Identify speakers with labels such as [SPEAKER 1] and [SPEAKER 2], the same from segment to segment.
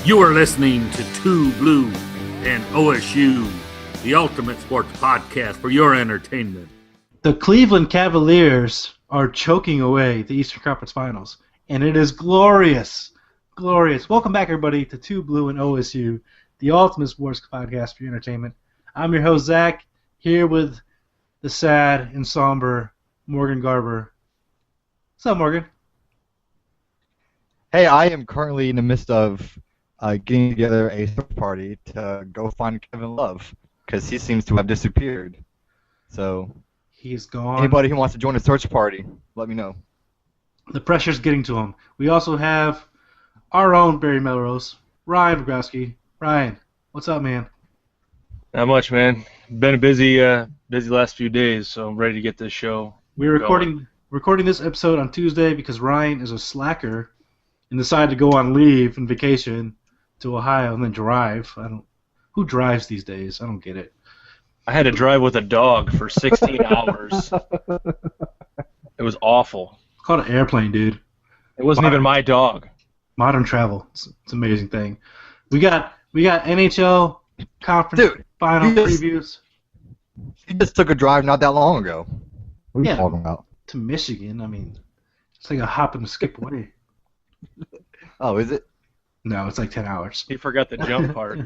[SPEAKER 1] You are listening to 2Blue and OSU, the ultimate sports podcast for your entertainment.
[SPEAKER 2] The Cleveland Cavaliers are choking away the Eastern Conference Finals, and it is glorious. Glorious. Welcome back, everybody, to 2Blue and OSU, the ultimate sports podcast for your entertainment. I'm your host, Zach, here with the sad and somber Morgan Garber. What's up, Morgan?
[SPEAKER 3] Hey, I am currently in the midst of getting together a search party to go find Kevin Love, because he seems to have disappeared. So,
[SPEAKER 2] he's gone.
[SPEAKER 3] Anybody who wants to join a search party, let me know.
[SPEAKER 2] The pressure's getting to him. We also have our own Barry Melrose, Ryan Bogowski. Ryan, what's up, man?
[SPEAKER 4] Not much, man. Been a busy last few days, so I'm ready to get this show.
[SPEAKER 2] We're recording this episode on Tuesday because Ryan is a slacker and decided to go on leave and vacation to Ohio and then drive. Who drives these days? I don't get it.
[SPEAKER 4] I had to drive with a dog for 16 hours. It was awful.
[SPEAKER 2] It's called an airplane, dude.
[SPEAKER 4] It wasn't even my dog.
[SPEAKER 2] Modern travel. It's an amazing thing. We got NHL conference final previews.
[SPEAKER 3] You just took a drive not that long ago. What are you talking about?
[SPEAKER 2] To Michigan. I mean, it's like a hop and a skip away.
[SPEAKER 3] Oh, is it?
[SPEAKER 2] No, it's like 10 hours.
[SPEAKER 4] He forgot the jump part.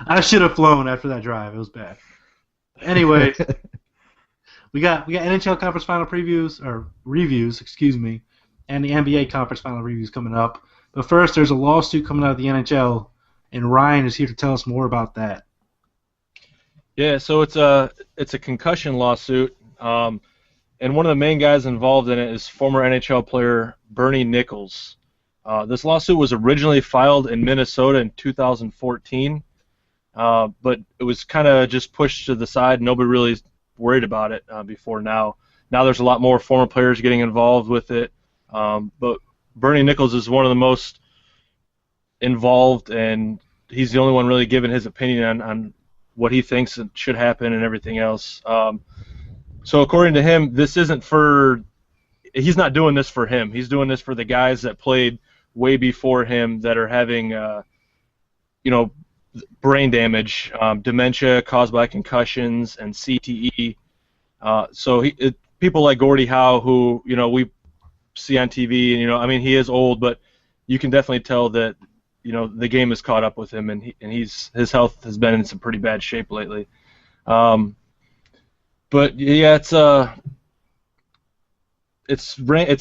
[SPEAKER 2] I should have flown after that drive. It was bad. Anyway, we got NHL conference final reviews, and the NBA conference final reviews coming up. But first, there's a lawsuit coming out of the NHL, and Ryan is here to tell us more about that.
[SPEAKER 4] Yeah, so it's a concussion lawsuit, and one of the main guys involved in it is former NHL player Bernie Nichols. This lawsuit was originally filed in Minnesota in 2014, but it was kind of just pushed to the side. Nobody really worried about it before now. Now there's a lot more former players getting involved with it, but Bernie Nichols is one of the most involved, and he's the only one really giving his opinion on what he thinks should happen and everything else. So according to him, he's not doing this for him. He's doing this for the guys that played way before him that are having, brain damage, dementia caused by concussions, and CTE. People like Gordie Howe, who we see on TV, and he is old, but you can definitely tell that the game has caught up with him, and his health has been in some pretty bad shape lately. But yeah, it's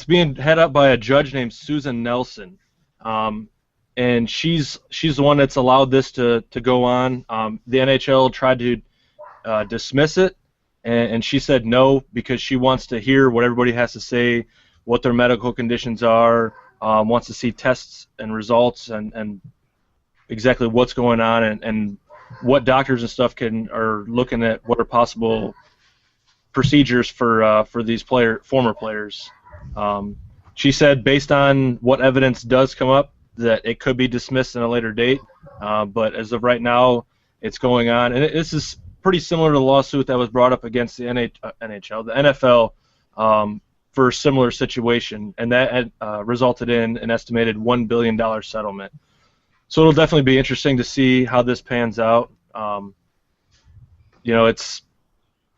[SPEAKER 4] being head up by a judge named Susan Nelson, and she's the one that's allowed this to go on. The NHL tried to dismiss it, and she said no because she wants to hear what everybody has to say, what their medical conditions are, wants to see tests and results and exactly what's going on and what doctors and stuff are looking at what are possible procedures for these former players. She said based on what evidence does come up that it could be dismissed in a later date, but as of right now it's going on, and this is pretty similar to the lawsuit that was brought up against the NFL for a similar situation, and that resulted in an estimated $1 billion settlement. So it'll definitely be interesting to see how this pans out.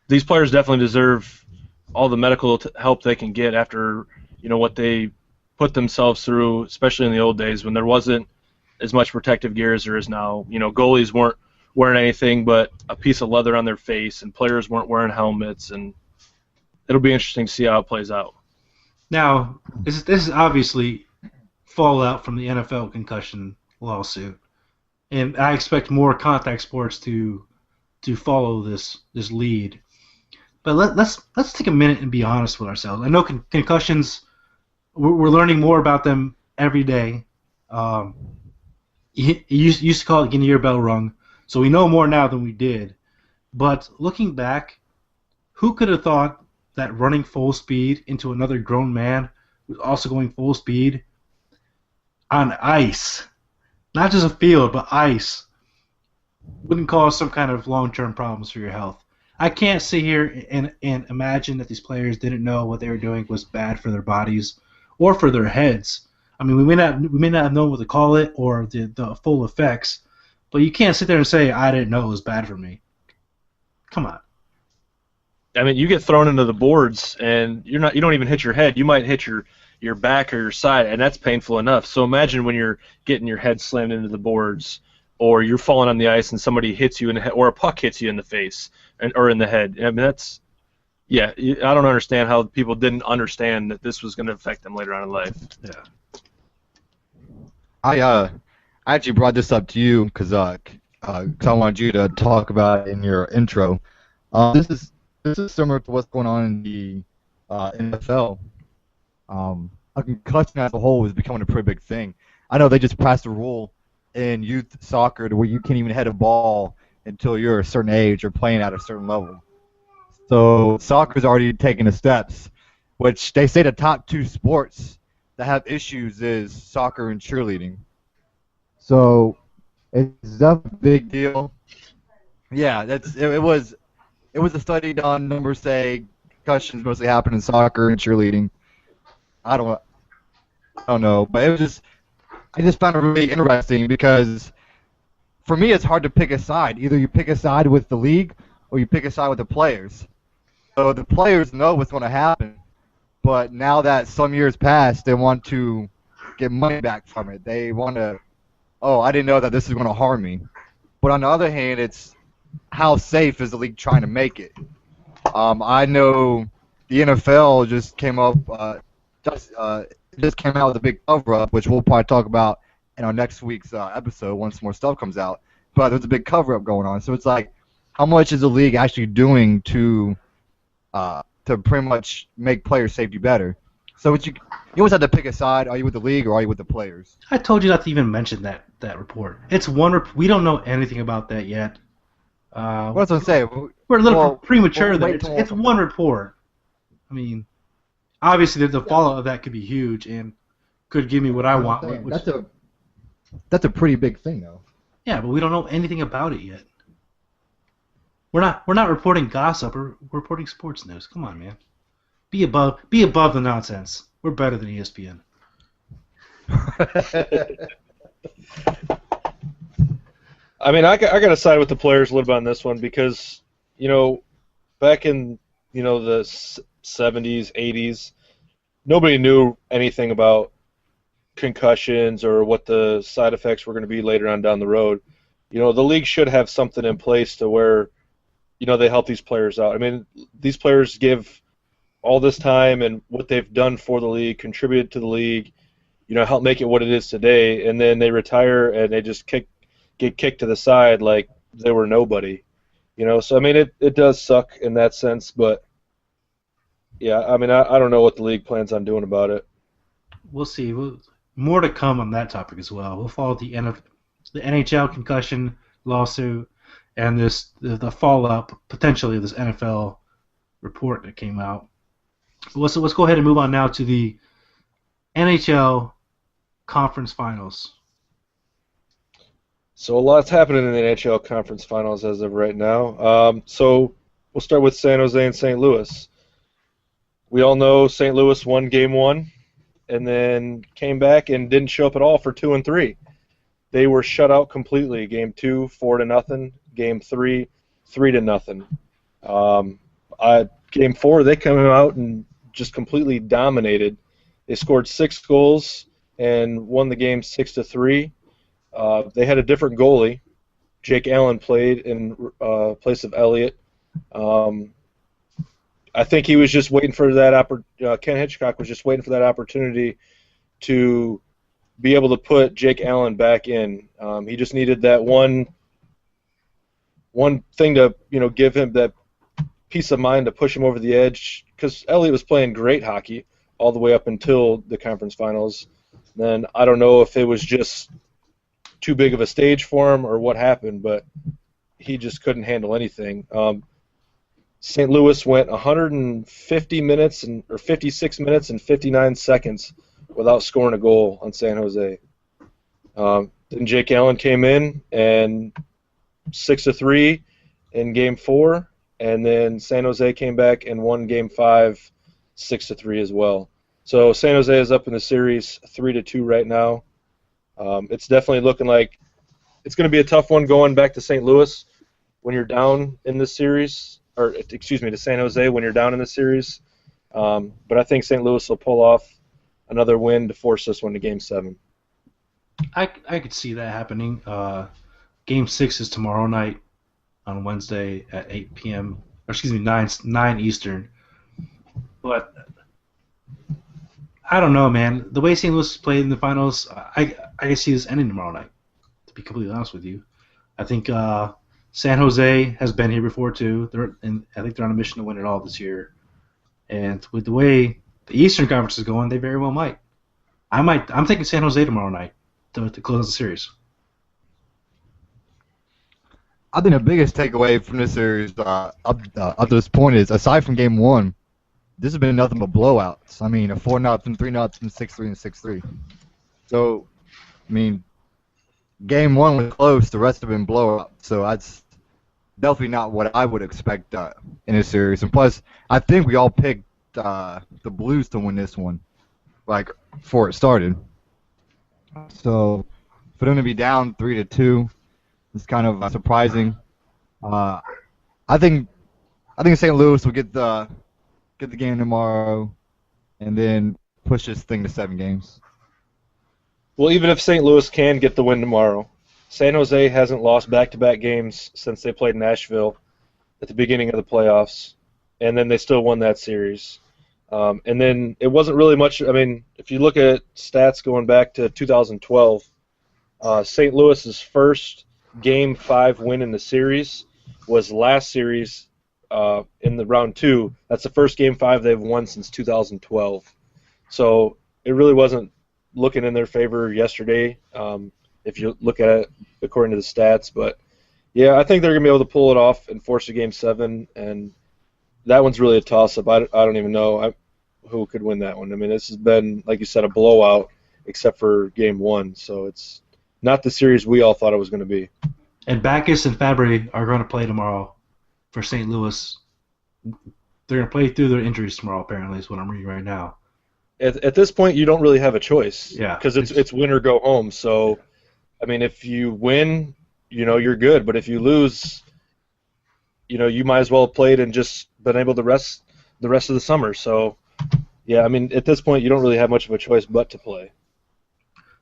[SPEAKER 4] These players definitely deserve all the medical help they can get after what they put themselves through, especially in the old days when there wasn't as much protective gear as there is now. Goalies weren't wearing anything but a piece of leather on their face, and players weren't wearing helmets, and it'll be interesting to see how it plays out.
[SPEAKER 2] Now, this is obviously fallout from the NFL concussion lawsuit, and I expect more contact sports to follow this lead. But let's take a minute and be honest with ourselves. I know concussions, we're learning more about them every day. You used to call it getting your bell rung, so we know more now than we did. But looking back, who could have thought that running full speed into another grown man who's also going full speed on ice, not just a field, but ice, wouldn't cause some kind of long-term problems for your health? I can't sit here and imagine that these players didn't know what they were doing was bad for their bodies or for their heads. I mean, we may not have known what to call it or the full effects, but you can't sit there and say I didn't know it was bad for me. Come on.
[SPEAKER 4] I mean, you get thrown into the boards, and you don't even hit your head. You might hit your back or your side, and that's painful enough. So imagine when you're getting your head slammed into the boards, or you're falling on the ice and somebody hits you in the head, or a puck hits you in the face or in the head. I mean, that's I don't understand how people didn't understand that this was going to affect them later on in life.
[SPEAKER 2] Yeah.
[SPEAKER 3] I actually brought this up to you because I wanted you to talk about it in your intro. This is similar to what's going on in the NFL. A concussion as a whole is becoming a pretty big thing. I know they just passed a rule in youth soccer to where you can't even head a ball until you're a certain age or playing at a certain level. So soccer's already taking the steps, which they say the top 2 sports that have issues is soccer and cheerleading. So it's a big deal. Yeah, it was a study done. Numbers say concussions mostly happen in soccer and cheerleading. I don't know, but I just found it really interesting because for me it's hard to pick a side. Either you pick a side with the league or you pick a side with the players. So the players know what's going to happen, but now that some years passed, they want to get money back from it. They want to, I didn't know that this is going to harm me. But on the other hand, it's how safe is the league trying to make it? I know the NFL just came up, just came out with a big cover-up, which we'll probably talk about in our next week's episode once more stuff comes out. But there's a big cover-up going on, so it's like, how much is the league actually doing to pretty much make player safety better? So you always have to pick a side. Are you with the league or are you with the players?
[SPEAKER 2] I told you not to even mention that report. It's one. We don't know anything about that yet.
[SPEAKER 3] What's I say?
[SPEAKER 2] We're a little premature there. It's one report. I mean, obviously the fallout of that could be huge and could give me what I want.
[SPEAKER 3] That's a pretty big thing, though.
[SPEAKER 2] Yeah, but we don't know anything about it yet. We're not reporting gossip. We're reporting sports news. Come on, man. Be above the nonsense. We're better than ESPN.
[SPEAKER 4] I mean, I got to side with the players a little bit on this one because, back in, the 70s, 80s, nobody knew anything about concussions or what the side effects were going to be later on down the road. The league should have something in place to where, they help these players out. I mean, these players give all this time and what they've done for the league, contributed to the league, help make it what it is today, and then they retire and they just get kicked to the side like they were nobody. So I mean, it does suck in that sense, but yeah, I mean, I don't know what the league plans on doing about it.
[SPEAKER 2] We'll see. More to come on that topic as well. We'll follow the NHL concussion lawsuit and the fallout potentially of this NFL report that came out. Let's go ahead and move on now to the NHL conference finals.
[SPEAKER 4] So a lot's happening in the NHL conference finals as of right now. So we'll start with San Jose and St. Louis. We all know St. Louis won Game 1 and then came back and didn't show up at all for 2 and 3. They were shut out completely. Game 2, 4-0. Game 3, 3-0. Game 4, they came out and just completely dominated. They scored 6 goals and won the game 6-3. They had a different goalie. Jake Allen played in place of Elliott. I think he was just waiting for that Ken Hitchcock was just waiting for that opportunity to be able to put Jake Allen back in. He just needed that one thing to give him that peace of mind to push him over the edge, because Elliott was playing great hockey all the way up until the conference finals. Then I don't know if it was just too big of a stage for him or what happened, but he just couldn't handle anything. St. Louis went 150 minutes or 56 minutes and 59 seconds without scoring a goal on San Jose. Then Jake Allen came in and 6-3 in Game 4, and then San Jose came back and won Game 5 6-3 as well. So San Jose is up in the series 3-2 right now. It's definitely looking like it's going to be a tough one going back to St. Louis when you're down in this series, or excuse me, to San Jose when you're down in the series. But I think St. Louis will pull off another win to force this one to Game 7.
[SPEAKER 2] I could see that happening. Game 6 is tomorrow night on Wednesday at 8 p.m. Or excuse me, 9 Eastern. But I don't know, man. The way St. Louis played in the finals, I can see this ending tomorrow night, to be completely honest with you. I think San Jose has been here before, too. And I think they're on a mission to win it all this year. And with the way the Eastern Conference is going, they very well might. I'm taking San Jose tomorrow night to close the series.
[SPEAKER 3] I think the biggest takeaway from this series up to this point is, aside from Game 1, this has been nothing but blowouts. I mean, a 4-0, 3-0, 6-3, and 6-3. So, I mean, Game 1 was close. The rest have been blowouts. So that's definitely not what I would expect in this series. And plus, I think we all picked the Blues to win this one, like, before it started. So, for them to be down 3-2, it's kind of surprising. I think St. Louis will get the game tomorrow, and then push this thing to 7 games.
[SPEAKER 4] Well, even if St. Louis can get the win tomorrow, San Jose hasn't lost back-to-back games since they played Nashville at the beginning of the playoffs, and then they still won that series. And then it wasn't really much. I mean, if you look at stats going back to 2012, St. Louis's first Game 5 win in the series was last series in the round 2. That's the first Game 5 they've won since 2012. So it really wasn't looking in their favor yesterday, if you look at it according to the stats. But, yeah, I think they're going to be able to pull it off and force a Game 7, and that one's really a toss-up. I don't even know who could win that one. I mean, this has been, like you said, a blowout except for Game 1. So it's not the series we all thought it was going to be.
[SPEAKER 2] And Backus and Fabry are going to play tomorrow for St. Louis. They're going to play through their injuries tomorrow, apparently, is what I'm reading right now.
[SPEAKER 4] At this point, you don't really have a choice.
[SPEAKER 2] Yeah.
[SPEAKER 4] Because it's win or go home. So, I mean, if you win, you're good. But if you lose, you might as well have played and just been able to rest the rest of the summer. So, yeah, I mean, at this point, you don't really have much of a choice but to play.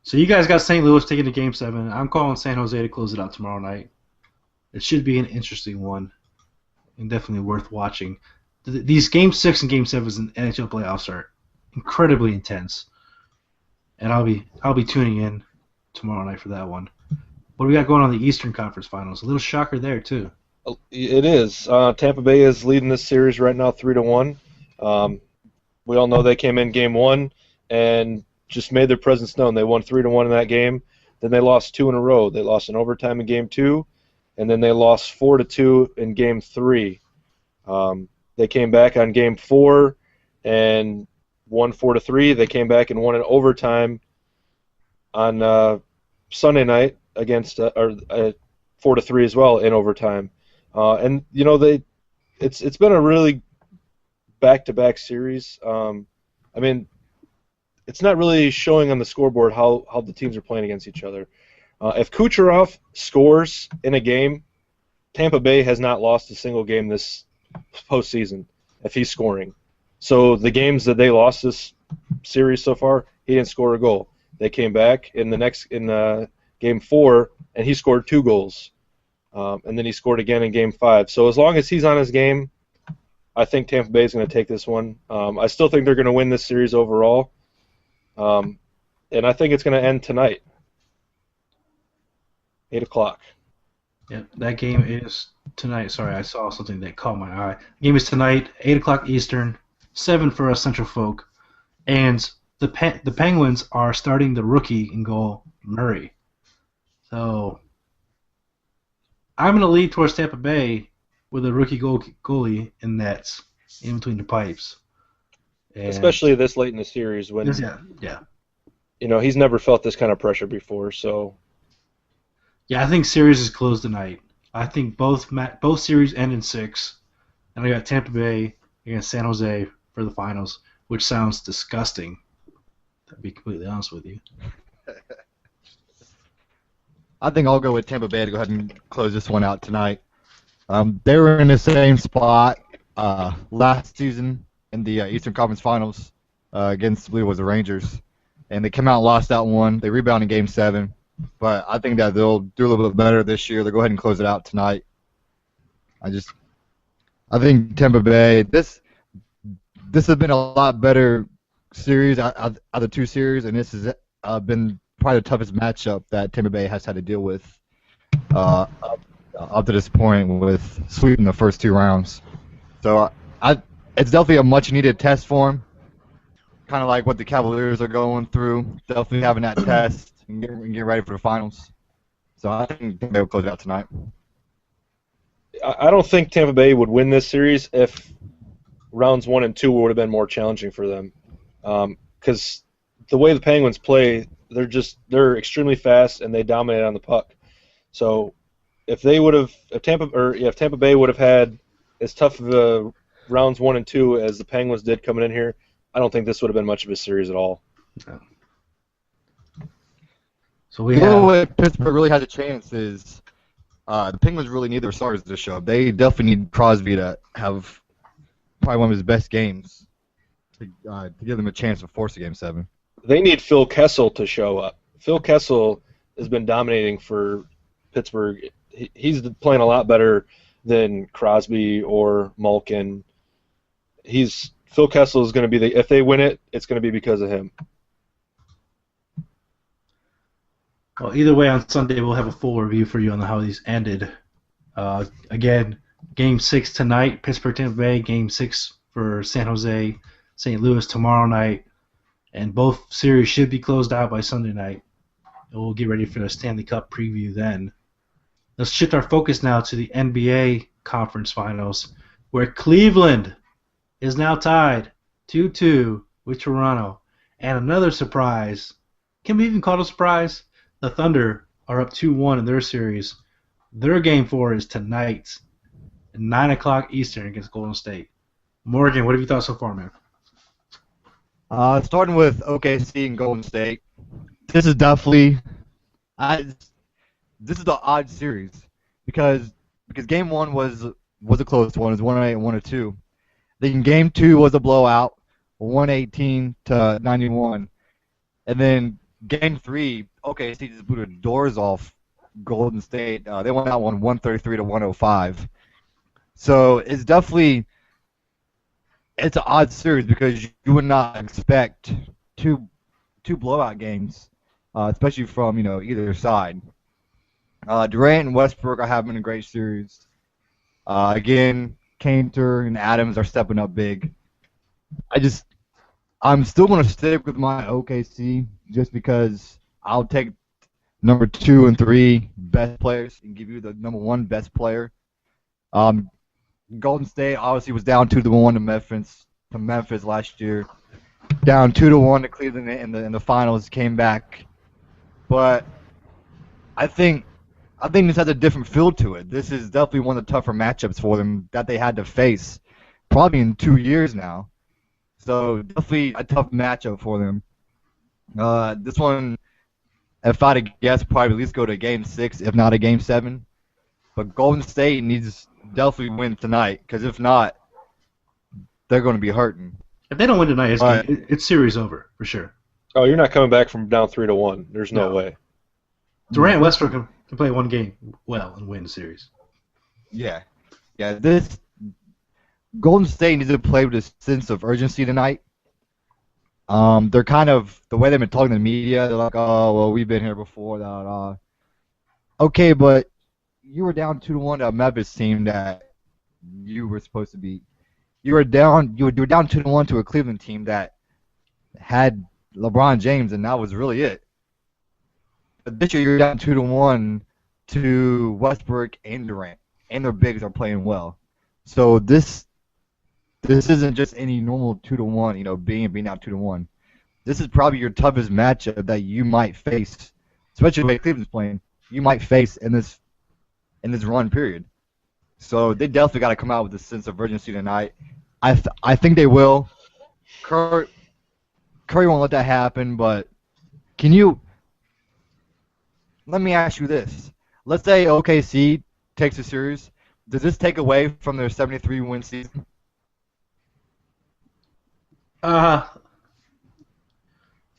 [SPEAKER 2] So you guys got St. Louis taking to Game 7. I'm calling San Jose to close it out tomorrow night. It should be an interesting one and definitely worth watching. These Game 6 and Game 7s in NHL playoffs are incredibly intense, and I'll be tuning in tomorrow night for that one. What do we got going on the Eastern Conference Finals? A little shocker there, too.
[SPEAKER 4] It is. Tampa Bay is leading this series right now 3-1. We all know they came in Game 1 and just made their presence known. They won 3-1 in that game. Then they lost 2 in a row. They lost in overtime in Game 2, and then they lost 4-2 in Game 3. They came back on Game 4 and won 4-3. They came back and won in overtime on Sunday night against 4-3 as well in overtime. And it's been a really back-to-back series. I mean, it's not really showing on the scoreboard how the teams are playing against each other. If Kucherov scores in a game, Tampa Bay has not lost a single game this postseason if he's scoring. So the games that they lost this series so far, he didn't score a goal. They came back in Game 4, and he scored 2 goals. And then he scored again in Game 5. So as long as he's on his game, I think Tampa Bay is going to take this one. I still think they're going to win this series overall. And I think it's going to end tonight, 8 o'clock.
[SPEAKER 2] Yeah, that game is tonight. Sorry, I saw something that caught my eye. The game is tonight, 8 o'clock Eastern, 7 for us Central folk. And the Penguins are starting the rookie in goal, Murray. So I'm going to lead towards Tampa Bay with a rookie goalie in nets, in between the pipes. And
[SPEAKER 4] especially this late in the series when he's never felt this kind of pressure before. So
[SPEAKER 2] yeah, I think series is closed tonight. I think both series end in 6, and I got Tampa Bay against San Jose for the finals. which sounds disgusting, to be completely honest with you.
[SPEAKER 3] I think I'll go with Tampa Bay to go ahead and close this one out tonight. They were in the same spot last season in the Eastern Conference Finals against, I believe it was the Rangers, and they came out and lost that one. They rebounded in Game 7, but I think that they'll do a little bit better this year. They'll go ahead and close it out tonight. I think Tampa Bay. This has been a lot better series out of the two series, and this has been probably the toughest matchup that Tampa Bay has had to deal with up to this point, with sweeping the first two rounds. So it's definitely a much-needed test for him, kind of like what the Cavaliers are going through. Definitely having that test and get ready for the finals. So I think Tampa Bay will close out tonight.
[SPEAKER 4] I don't think Tampa Bay would win this series if rounds 1 and 2 would have been more challenging for them. Because the way the Penguins play, they're extremely fast and they dominate on the puck. So if Tampa Bay would have had as tough of a rounds 1 and 2 as the Penguins did coming in here, I don't think this would have been much of a series at all.
[SPEAKER 2] No. So we
[SPEAKER 3] the
[SPEAKER 2] have.
[SPEAKER 3] only way Pittsburgh really has a chance is the Penguins really need their starters to show up. They definitely need Crosby to have probably one of his best games to give them a chance to force a Game 7.
[SPEAKER 4] They need Phil Kessel to show up. Phil Kessel has been dominating for Pittsburgh. He's playing a lot better than Crosby or Malkin. Phil Kessel is going to be if they win it, it's going to be because of him.
[SPEAKER 2] Well, either way, on Sunday we'll have a full review for you on how these ended. Again, Game 6 tonight, Pittsburgh Tampa Bay. Game 6 for San Jose, St. Louis tomorrow night, and both series should be closed out by Sunday night. And we'll get ready for the Stanley Cup preview then. Let's shift our focus now to the NBA Conference Finals, where Cleveland is now tied 2-2 with Toronto, and another surprise. Can we even call it a surprise? The Thunder are up 2-1 in their series. Their Game 4 is tonight at 9 o'clock Eastern against Golden State. Morgan, what have you thought so far, man?
[SPEAKER 3] Starting with OKC and Golden State, this is definitely this is the odd series because Game 1 was a close one. It was 1-8 and 1-2. Then Game 2 was a blowout, 118-91, and then Game 3, OKC just blew the doors off Golden State. They won that one 133-105. So it's definitely an odd series because you would not expect two blowout games, especially from either side. Durant and Westbrook are having a great series. Again, Kanter and Adams are stepping up big. I'm still going to stick with my OKC just because I'll take number 2 and 3 best players and give you the number 1 best player. Golden State obviously was down 2-1 to Memphis last year. Down 2-1 to Cleveland in the finals, came back. But I think this has a different feel to it. This is definitely one of the tougher matchups for them that they had to face probably in 2 years now. So definitely a tough matchup for them. This one, if I had to guess, probably at least go to Game 6, if not a Game 7. But Golden State needs definitely win tonight, because if not, they're going to be hurting.
[SPEAKER 2] If they don't win tonight, it's series over for sure.
[SPEAKER 4] Oh, you're not coming back from down 3-1. There's no way.
[SPEAKER 2] Durant and Westbrook can play one game well and win the series.
[SPEAKER 3] Yeah. This Golden State needs to play with a sense of urgency tonight. They're kind of, the way they've been talking to the media, they're like, oh, well, we've been here before. Okay, but you were down 2-1 to a Memphis team that you were supposed to beat. You were down 2-1 to a Cleveland team that had LeBron James, and that was really it. But this year you're down 2-1 to Westbrook and Durant, and their bigs are playing well. So this isn't just any normal 2-1, being out 2-1. This is probably your toughest matchup that you might face, especially the way Cleveland's playing. You might face in this run period. So they definitely got to come out with a sense of urgency tonight. I think they will. Curry won't let that happen, but can you? Let me ask you this. Let's say OKC takes the series. Does this take away from their 73-win season?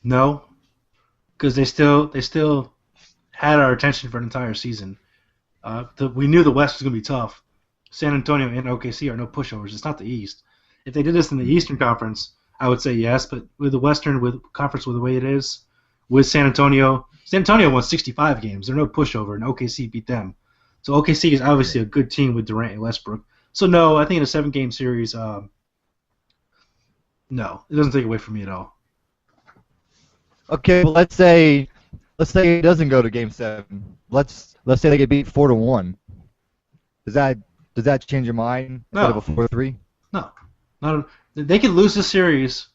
[SPEAKER 2] No, because they still had our attention for an entire season. We knew the West was going to be tough. San Antonio and OKC are no pushovers. It's not the East. If they did this in the Eastern Conference, I would say yes. But with the Western Conference, with the way it is, with San Antonio won 65 games. They're no pushover, and OKC beat them. So OKC is obviously a good team with Durant and Westbrook. So no, I think in a 7-game series, no, it doesn't take away from me at all.
[SPEAKER 3] Okay, well, let's say it doesn't go to Game 7. Let's say they get beat 4-1. Does that change your mind instead of a 4-3?
[SPEAKER 2] No, they could lose this series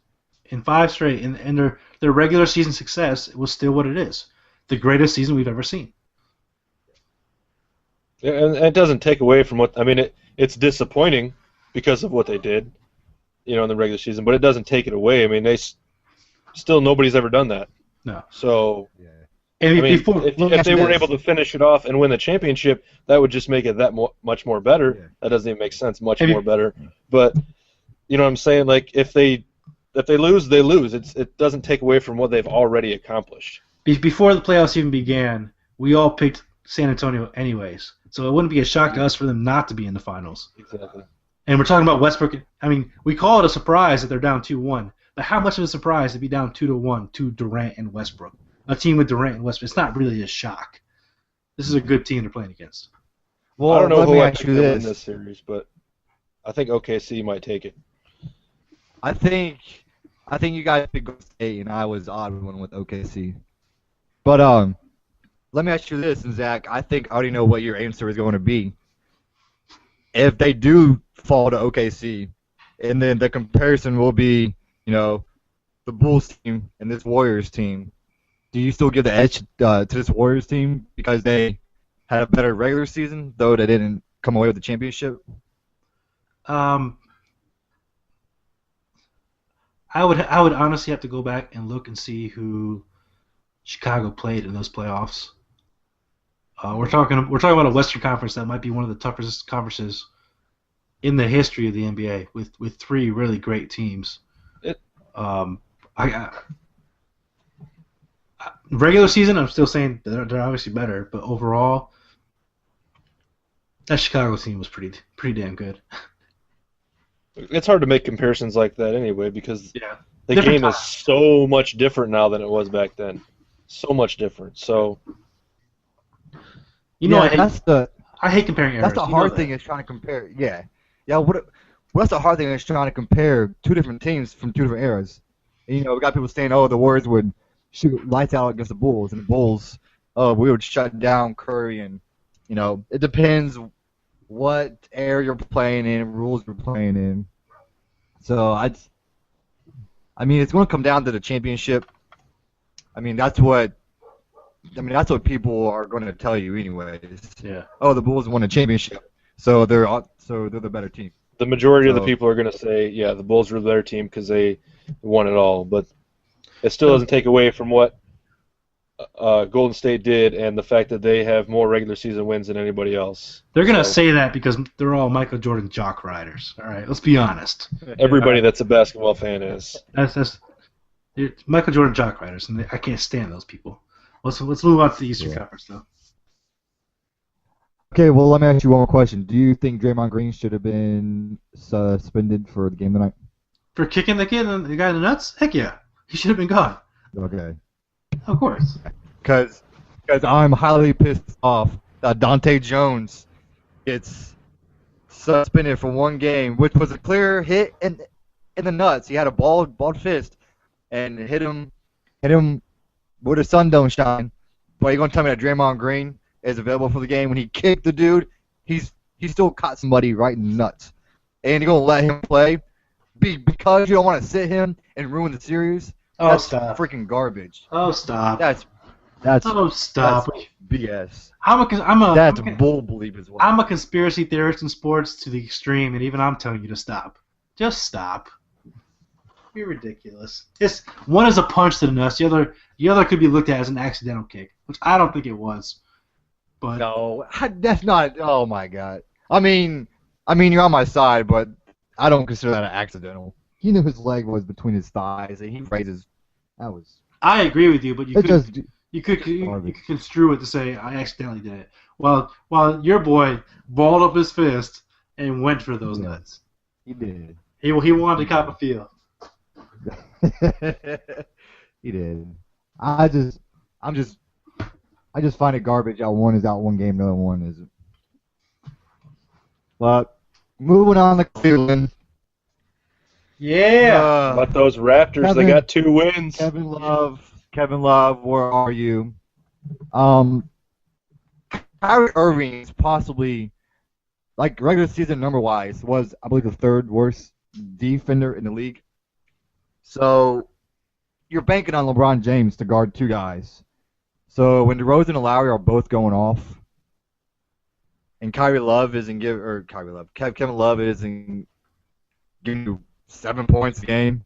[SPEAKER 2] in 5 straight, and their regular season success was still what it is, the greatest season we've ever seen.
[SPEAKER 4] Yeah, and it doesn't take away from what I mean. It's disappointing because of what they did, in the regular season, but it doesn't take it away. I mean, still nobody's ever done that.
[SPEAKER 2] No.
[SPEAKER 4] So,
[SPEAKER 2] and
[SPEAKER 4] if they were able to finish it off and win the championship, that would just make it much more better. Yeah. That doesn't even make sense. Much more better. But you know what I'm saying? Like if they lose, they lose. It doesn't take away from what they've already accomplished.
[SPEAKER 2] Before the playoffs even began, we all picked San Antonio anyways. So it wouldn't be a shock to us for them not to be in the finals.
[SPEAKER 4] Exactly.
[SPEAKER 2] And we're talking about Westbrook. I mean, we call it a surprise that they're down 2-1. But how much of a surprise to be down 2-1 to Durant and Westbrook? A team with Durant and Westbrook. It's not really a shock. This is a good team they're playing against.
[SPEAKER 4] Well, I don't know who I think will win this series, but I think OKC might take it.
[SPEAKER 3] I think you guys picked Golden State, and I was odd one with OKC. But let me ask you this, and Zach, I think I already know what your answer is going to be. If they do fall to OKC, and then the comparison will be, the Bulls team and this Warriors team, do you still give the edge to this Warriors team because they had a better regular season, though they didn't come away with the championship?
[SPEAKER 2] I would honestly have to go back and look and see who Chicago played in those playoffs. We're talking about a Western Conference that might be one of the toughest conferences in the history of the NBA, with 3 really great teams. Regular season, I'm still saying they're obviously better, but overall, that Chicago team was pretty damn good.
[SPEAKER 4] It's hard to make comparisons like that anyway because the
[SPEAKER 2] different
[SPEAKER 4] game
[SPEAKER 2] time.
[SPEAKER 4] is so much different now than it was back then. So much different. So,
[SPEAKER 2] I hate comparing eras.
[SPEAKER 3] That's the hard thing is trying to compare. Yeah. What's the hard thing is trying to compare 2 different teams from 2 different eras. And, we got people saying, the Warriors would shoot lights out against the Bulls, and the Bulls, we would shut down Curry, and it depends what era you're playing in, rules you're playing in. So it's going to come down to the championship. That's what people are going to tell you anyways.
[SPEAKER 2] Yeah.
[SPEAKER 3] Oh, the Bulls won a championship, so they're the better team.
[SPEAKER 4] The majority of the people are going to say, the Bulls were their team because they won it all, but it still doesn't take away from what Golden State did and the fact that they have more regular season wins than anybody else.
[SPEAKER 2] They're going to say that because they're all Michael Jordan jock riders. All right, let's be honest.
[SPEAKER 4] Everybody that's a basketball fan is.
[SPEAKER 2] That's Michael Jordan jock riders, and I can't stand those people. Let's move on to the Eastern Conference, though.
[SPEAKER 3] Okay, well, let me ask you one more question. Do you think Draymond Green should have been suspended for the game tonight? For
[SPEAKER 2] kicking the guy in the nuts? Heck yeah. He should have been gone.
[SPEAKER 3] Okay.
[SPEAKER 2] Of course.
[SPEAKER 3] Because I'm highly pissed off that Dante Jones gets suspended for 1 game, which was a clear hit in the nuts. He had a bald fist and hit him where the sun don't shine. But you're going to tell me that Draymond Green is available for the game when he kicked the dude? He still caught somebody right in the nuts. And you're going to let him play because you don't want to sit him and ruin the series?
[SPEAKER 2] Oh,
[SPEAKER 3] that's
[SPEAKER 2] stop.
[SPEAKER 3] Freaking garbage.
[SPEAKER 2] Oh, stop.
[SPEAKER 3] That's
[SPEAKER 2] stop.
[SPEAKER 3] That's BS.
[SPEAKER 2] That's
[SPEAKER 3] bull belief as well.
[SPEAKER 2] I'm a conspiracy theorist in sports to the extreme, and even I'm telling you to stop. Just stop. You're ridiculous. One is a punch to the nuts. The other could be looked at as an accidental kick, which I don't think it was. But
[SPEAKER 3] No, that's not. Oh my God. I mean, you're on my side, but I don't consider that an accidental. He knew his leg was between his thighs, and he raises. That was.
[SPEAKER 2] I agree with you, but you could
[SPEAKER 3] garbage.
[SPEAKER 2] construe it to say I accidentally did it. While your boy balled up his fist and went for those nuts.
[SPEAKER 3] He did.
[SPEAKER 2] He wanted to cop a feel.
[SPEAKER 3] He did. I just find it garbage. Out one is out one game, the other one isn't. But moving on to Cleveland.
[SPEAKER 2] Yeah.
[SPEAKER 4] But those Raptors, they got 2 wins.
[SPEAKER 3] Kevin Love, where are you? Kyrie Irving is possibly, like regular season number wise, was I believe the 3rd worst defender in the league. So you're banking on LeBron James to guard 2 guys. So when DeRozan and Lowry are both going off, and Kevin Love isn't giving you 7 points a game,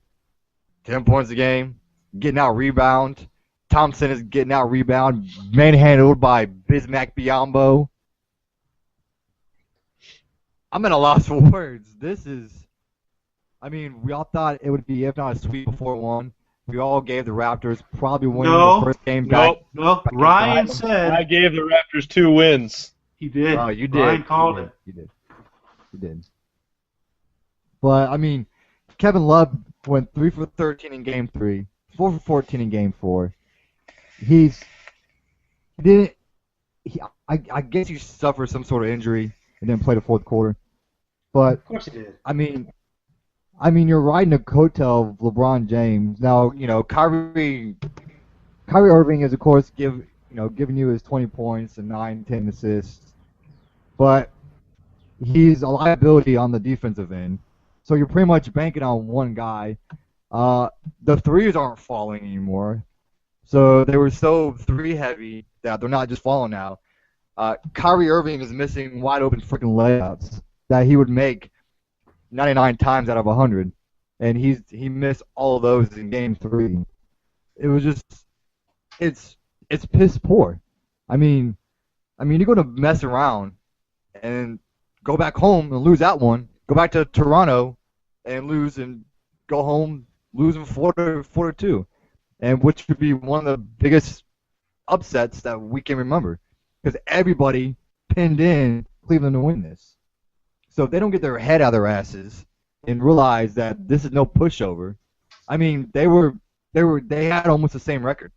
[SPEAKER 3] 10 points a game, getting out rebound. Thompson is getting out rebound, manhandled by Bismack Biyombo. I'm at a loss for words. We all thought it would be, if not a sweep before one. We all gave the Raptors probably winning the first game back.
[SPEAKER 2] No. Ryan said
[SPEAKER 4] I gave the Raptors 2 wins.
[SPEAKER 2] He did.
[SPEAKER 3] Oh, you did.
[SPEAKER 2] Ryan called it.
[SPEAKER 3] You did. But Kevin Love went 3 for 13 in Game 3, 4 for 14 in Game 4. I guess he suffered some sort of injury and didn't play the 4th quarter. But
[SPEAKER 2] of course he did.
[SPEAKER 3] You're riding a coattail of LeBron James. Now, Kyrie Irving is of course giving you his 20 points and 9-10 assists. But he's a liability on the defensive end. So you're pretty much banking on one guy. The threes aren't falling anymore. So they were so 3-heavy that they're not just falling now. Kyrie Irving is missing wide open freaking layups that he would make 99 times out of 100, and he missed all of those in Game 3. It was just it's piss poor. You're gonna mess around and go back home and lose that one. Go back to Toronto and lose, and go home losing 4-2. And which would be one of the biggest upsets that we can remember, because everybody pinned in Cleveland to win this. So if they don't get their head out of their asses and realize that this is no pushover, they had almost the same record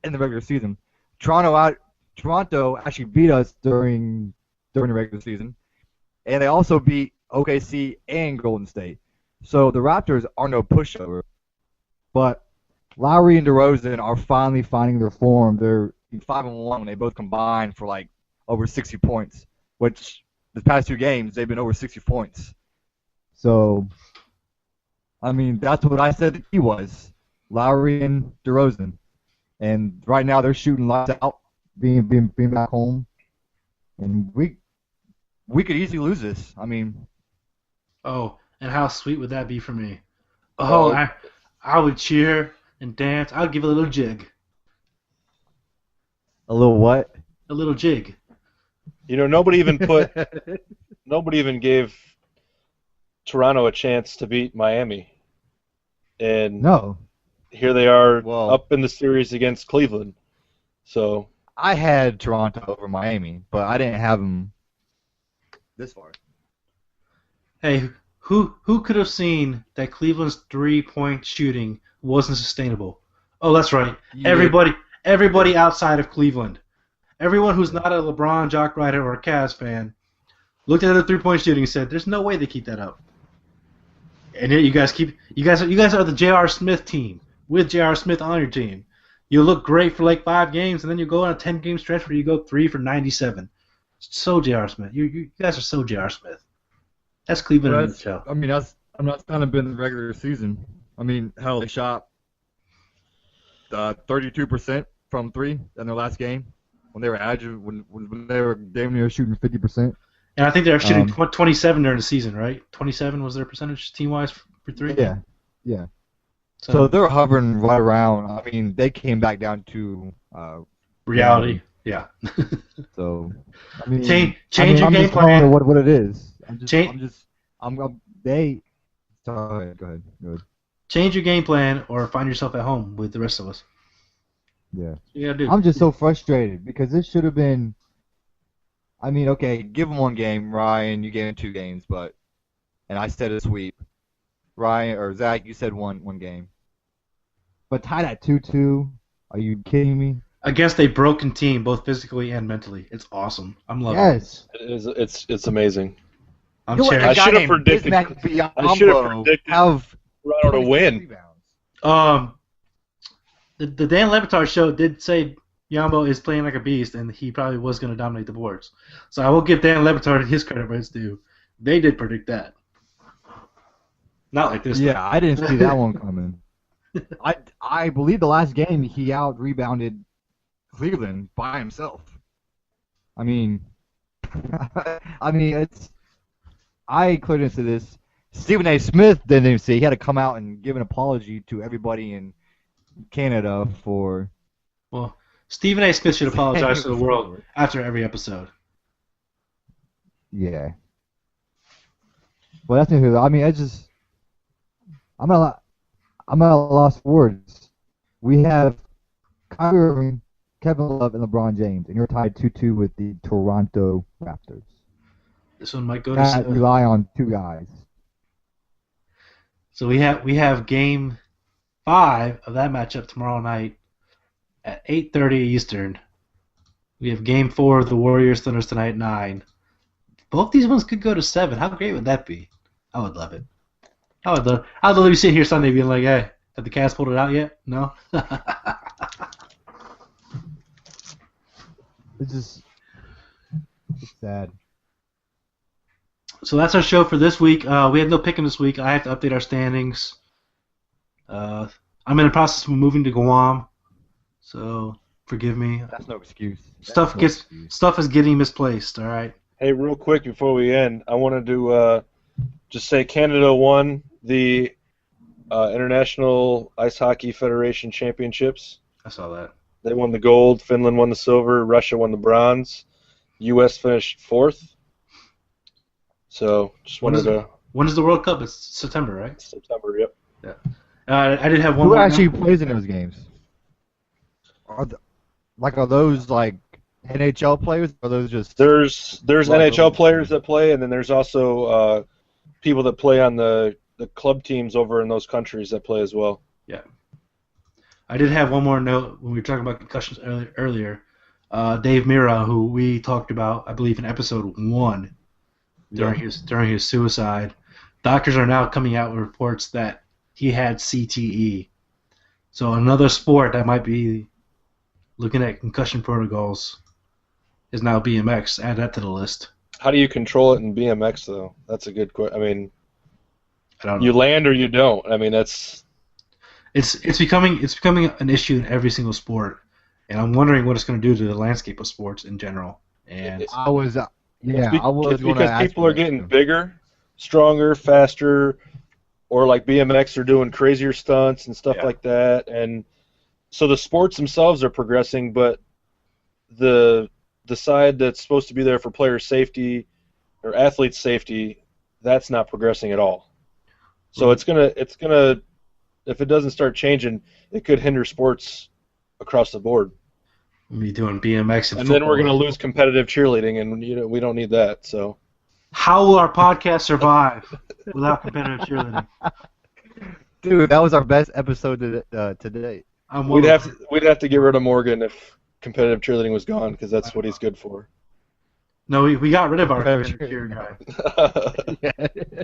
[SPEAKER 3] in the regular season. Toronto actually beat us during the regular season, and they also beat OKC and Golden State. So the Raptors are no pushover, but Lowry and DeRozan are finally finding their form. They're 5-1 when they both combined for like over 60 points, which the past 2 games they've been over 60 points. So, that's what I said the key was, Lowry and DeRozan. And right now they're shooting lights out, being back home, and we could easily lose this.
[SPEAKER 2] Oh, and how sweet would that be for me? Oh, I would cheer and dance. I'd give a little jig.
[SPEAKER 3] A little what?
[SPEAKER 2] A little jig.
[SPEAKER 4] Nobody even gave Toronto a chance to beat Miami. And
[SPEAKER 3] no.
[SPEAKER 4] Here they are up in the series against Cleveland. So
[SPEAKER 3] I had Toronto over Miami, but I didn't have them this far.
[SPEAKER 2] Hey, who could have seen that Cleveland's 3-point shooting wasn't sustainable? Oh, that's right.
[SPEAKER 3] Yeah.
[SPEAKER 2] Everybody outside of Cleveland. Everyone who's not a LeBron, Jock Ryder, or a Cavs fan looked at the 3-point shooting and said, "There's no way they keep that up." And yet you guys are the J.R. Smith team with J.R. Smith on your team. You look great for like 5 games, and then you go on a 10-game stretch where you go 3 for 97. So J.R. Smith, you guys are so J.R. Smith. That's Cleveland in a nutshell.
[SPEAKER 3] That's kind of been the regular season. Hell, they shot 32% from 3 in their last game when they were when they were damn near shooting 50%.
[SPEAKER 2] And I think they're shooting 27 during the season, right? 27 was their percentage team-wise for 3?
[SPEAKER 3] Yeah. Yeah. So they're hovering right around. I mean, they came back down to
[SPEAKER 2] reality. Yeah.
[SPEAKER 3] So, I mean,
[SPEAKER 2] change your
[SPEAKER 3] I'm
[SPEAKER 2] game
[SPEAKER 3] just calling it
[SPEAKER 2] plan.
[SPEAKER 3] what it is. I'm they. Sorry, go ahead.
[SPEAKER 2] Change your game plan or find yourself at home with the rest of us.
[SPEAKER 3] Yeah.
[SPEAKER 2] You gotta do.
[SPEAKER 3] I'm just so frustrated because this should have been. I mean, okay, give them one game, Ryan. You gave him 2 games, and I said a sweep. Ryan or Zach, you said one game. But tied at 2-2. Are you kidding me?
[SPEAKER 2] Against a broken team, both physically and mentally. It's awesome. I'm loving it.
[SPEAKER 3] Yes.
[SPEAKER 4] It is. It's amazing.
[SPEAKER 2] I'm
[SPEAKER 3] You let
[SPEAKER 2] cherishing.
[SPEAKER 3] a guy
[SPEAKER 4] should have
[SPEAKER 3] named
[SPEAKER 4] predicted-
[SPEAKER 3] Bismack Biyombo
[SPEAKER 4] I should have predicted
[SPEAKER 3] have
[SPEAKER 4] Toronto to
[SPEAKER 3] 26
[SPEAKER 4] win.
[SPEAKER 3] rebounds.
[SPEAKER 2] The Dan Levitar show did say Yambo is playing like a beast, and he probably was going to dominate the boards. So I will give Dan Levitar his credit where it's due. They did predict that. Not like this.
[SPEAKER 3] Yeah, I didn't see that one coming. I believe the last game he out rebounded Cleveland by himself. I mean, I cleared into this. Stephen A. Smith didn't even see. He had to come out and give an apology to everybody in Canada for.
[SPEAKER 2] Well, Stephen A. Smith should apologize to the world after every episode.
[SPEAKER 3] Yeah. Well, that's not. I mean, I'm at a loss for words. We have Kyrie Irving, Kevin Love, and LeBron James, and you're tied 2-2 with the Toronto Raptors.
[SPEAKER 2] This one might go
[SPEAKER 3] Can't
[SPEAKER 2] to.
[SPEAKER 3] rely on 2 guys.
[SPEAKER 2] So we have game 5 of that matchup tomorrow night at 8:30 Eastern. We have game 4 of the Warriors Thunders tonight at 9. Both these ones could go to 7. How great would that be? I would love it. I'd literally sit here Sunday being like, hey, have the Cavs pulled it out yet? No?
[SPEAKER 3] It's sad.
[SPEAKER 2] So that's our show for this week. We had no picking this week. I have to update our standings. I'm in the process of moving to Guam, so forgive me.
[SPEAKER 3] That's no excuse.
[SPEAKER 2] Stuff is getting misplaced, all right?
[SPEAKER 4] Hey, real quick before we end, I wanted to just say Canada won the International Ice Hockey Federation Championships.
[SPEAKER 2] I saw that.
[SPEAKER 4] They won the gold, Finland won the silver, Russia won the bronze, U.S. finished 4th. So just wanted to.
[SPEAKER 2] When is the World Cup? It's September, right?
[SPEAKER 4] September, yep.
[SPEAKER 2] Yeah. I did have one
[SPEAKER 3] Who
[SPEAKER 2] more.
[SPEAKER 3] actually plays in those games? Are those like NHL players? Or are those just
[SPEAKER 4] There's NHL players that play, and then there's also people that play on the club teams over in those countries that play as well.
[SPEAKER 2] Yeah. I did have one more note when we were talking about concussions earlier. Dave Mira, who we talked about, I believe, in episode 1 during his suicide. Doctors are now coming out with reports that he had CTE. So another sport that might be looking at concussion protocols is now BMX. Add that to the list.
[SPEAKER 4] How do you control it in BMX, though? That's a good question. I mean,
[SPEAKER 2] I don't know.
[SPEAKER 4] you land or you don't. I mean, that's.
[SPEAKER 2] It's becoming an issue in every single sport, and I'm wondering what it's going to do to the landscape of sports in general. And
[SPEAKER 3] I was
[SPEAKER 4] It's
[SPEAKER 3] going to
[SPEAKER 4] because
[SPEAKER 3] ask
[SPEAKER 4] people
[SPEAKER 3] you
[SPEAKER 4] are
[SPEAKER 3] that,
[SPEAKER 4] getting
[SPEAKER 3] too.
[SPEAKER 4] bigger, stronger, faster, or like BMX are doing crazier stunts and stuff like that, and so the sports themselves are progressing, but the side that's supposed to be there for player safety or athlete safety, that's not progressing at all. So it's gonna if it doesn't start changing, it could hinder sports across the board.
[SPEAKER 2] we'll be doing BMX
[SPEAKER 4] And then we're gonna lose competitive cheerleading, and we don't need that. So
[SPEAKER 2] How will our podcast survive without competitive cheerleading?
[SPEAKER 3] Dude, that was our best episode to date.
[SPEAKER 4] we'd have to get rid of Morgan if competitive cheerleading was gone, because that's what he's good for.
[SPEAKER 2] No, we got rid of our
[SPEAKER 3] Competitive
[SPEAKER 2] competitive cheer guy.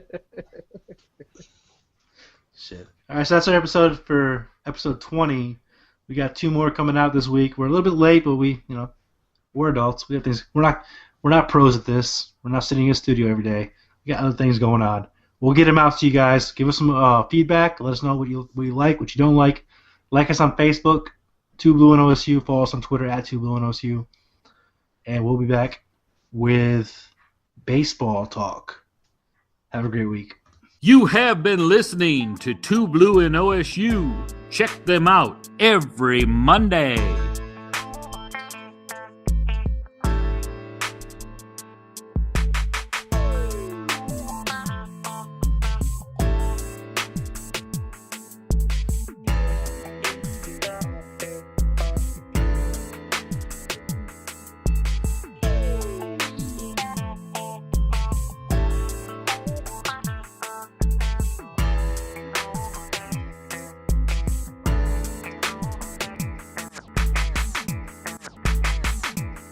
[SPEAKER 2] Shit. All right, so that's our episode for episode 20. We got 2 more coming out this week. We're a little bit late, but we're adults. We have things. We're not pros at this. We're not sitting in a studio every day. We got other things going on. We'll get them out to you guys. Give us some feedback. Let us know what you like, what you don't like. Like us on Facebook, 2BlueandOSU. Follow us on Twitter at 2BlueandOSU. And we'll be back with baseball talk. Have a great week.
[SPEAKER 1] You have been listening to 2Blue and OSU. Check them out every Monday.